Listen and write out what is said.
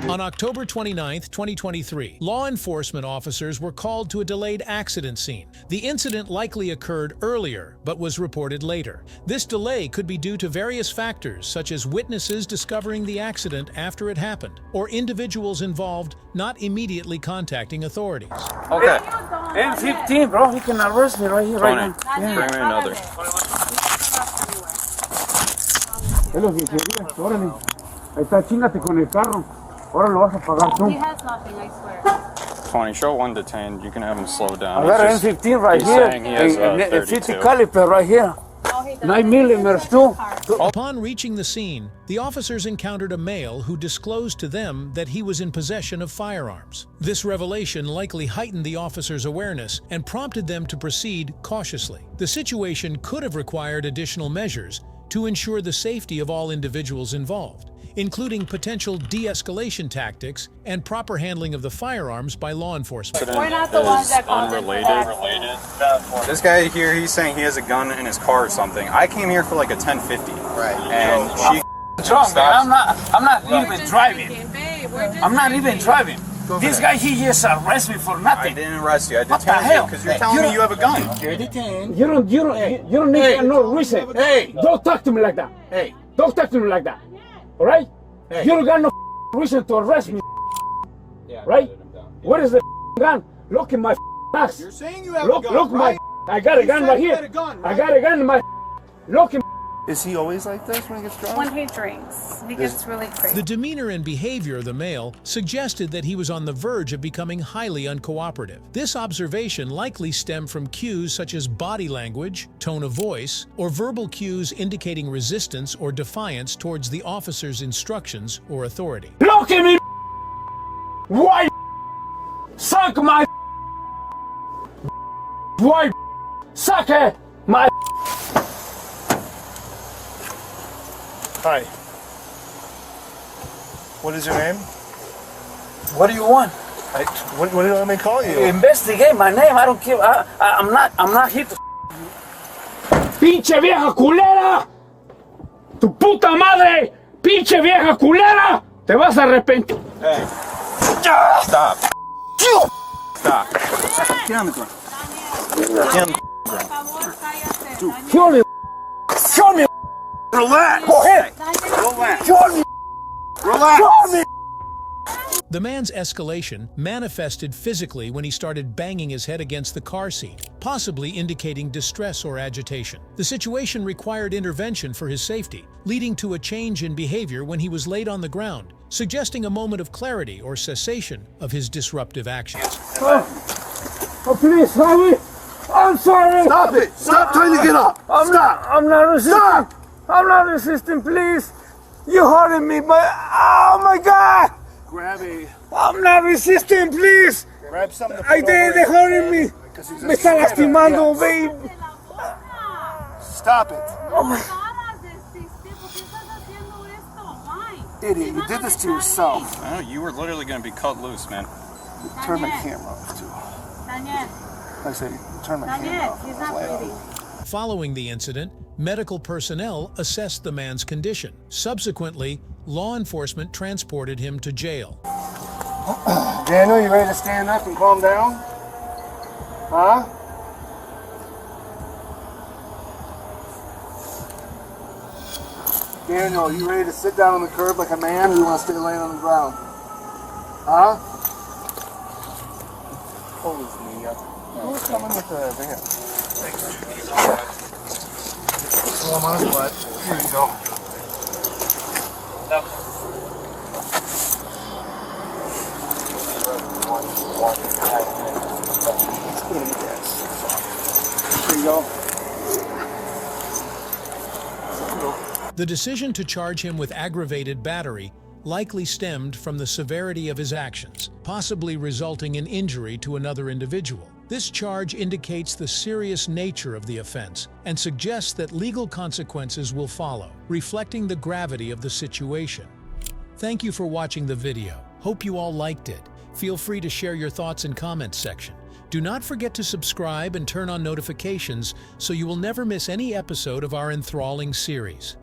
On October 29, 2023, law enforcement officers were called to a delayed accident scene. The incident likely occurred earlier, but was reported later. This delay could be due to various factors, such as witnesses discovering the accident after it happened, or individuals involved not immediately contacting authorities. Okay. M15, bro. He can arrest me right here, right now. Yeah. Bring me another. Hello, órale. Ahí está, chingate con el carro. Ahora lo vas a pagar tú. He has nothing, I swear. 20, show one detained. You can have him slow down. I got an M15 right here. Saying he has, a 50 caliber right here. No, he doesn't. 9 millimeters too. Upon reaching the scene, the officers encountered a male who disclosed to them that he was in possession of firearms. This revelation likely heightened the officers' awareness and prompted them to proceed cautiously. The situation could have required additional measures to ensure the safety of all individuals involved, including potential de-escalation tactics and proper handling of the firearms by law enforcement. We're not the ones that caused it. Unrelated. This guy here, he's saying he has a gun in his car or something. I came here for like a 1050. Right. And she Wrong, man. I'm not We're even just driving. thinking, babe, we're just I'm not even thinking. driving. This guy, he just arrested me for I nothing. didn't arrest you. I What the detained you hell? because you're telling me you have a gun. You're detained. You don't need no reason. Hey. Don't talk to me like that. Hey. Don't talk to me like that. All right? Hey. You don't got no reason to arrest me. Yeah, right? What is the gun? Look in my ass. You're saying you have Look, a gun, look right? I got a You gun said right you here. had a gun, I right? got a gun in my. Look in. Is he always like this when he gets drunk? When he drinks, he gets really crazy. The demeanor and behavior of the male suggested that he was on the verge of becoming highly uncooperative. This observation likely stemmed from cues such as body language, tone of voice, or verbal cues indicating resistance or defiance towards the officer's instructions or authority. Look at me. Why? Suck my. Why? Suck it. My. Hi. What is your name? What do you want? What do you want me to call you? Investigate my name. I don't care. I'm not here to. Pinche vieja culera. Tu puta madre. Pinche vieja culera. Te vas a arrepentir. Hey. Stop. Stop. Get on the ground. Get on the Por favor, cállate. Kill me. Kill me. Relax. Go ahead. Relax. Kill me. Relax. Kill me. The man's escalation manifested physically when he started banging his head against the car seat, possibly indicating distress or agitation. The situation required intervention for his safety, leading to a change in behavior when he was laid on the ground, suggesting a moment of clarity or cessation of his disruptive actions. Oh, please, sorry. I'm sorry. Stop it. Stop trying to get up. I'm not resisting. I'm not resisting, please. You hurting me, but oh my God. Grab a. I'm not resisting, please. Grab something to Ay, put over de it. hurting me. Because he's Me está just- lastimando, babe. Stop it. Oh my. Idiot, you did this to yourself. I know, you were literally going to be cut loose, man. Turn my camera off, too. Daniel, Like I said, turn my camera Daniel, off. he's not breathing. Following the incident, medical personnel assessed the man's condition. Subsequently, law enforcement transported him to jail. Daniel, you ready to stand up and calm down? Huh? Daniel, you ready to sit down on the curb like a man, or you want to stay laying on the ground? Huh? Hold his knee up. Who's coming with the van? Throw him on his butt. Here you go. Let's put him in the gas. Here you go. The decision to charge him with aggravated battery likely stemmed from the severity of his actions, possibly resulting in injury to another individual. This charge indicates the serious nature of the offense and suggests that legal consequences will follow, reflecting the gravity of the situation. Thank you for watching the video. Hope you all liked it. Feel free to share your thoughts in comments section. Do not forget to subscribe and turn on notifications so you will never miss any episode of our enthralling series.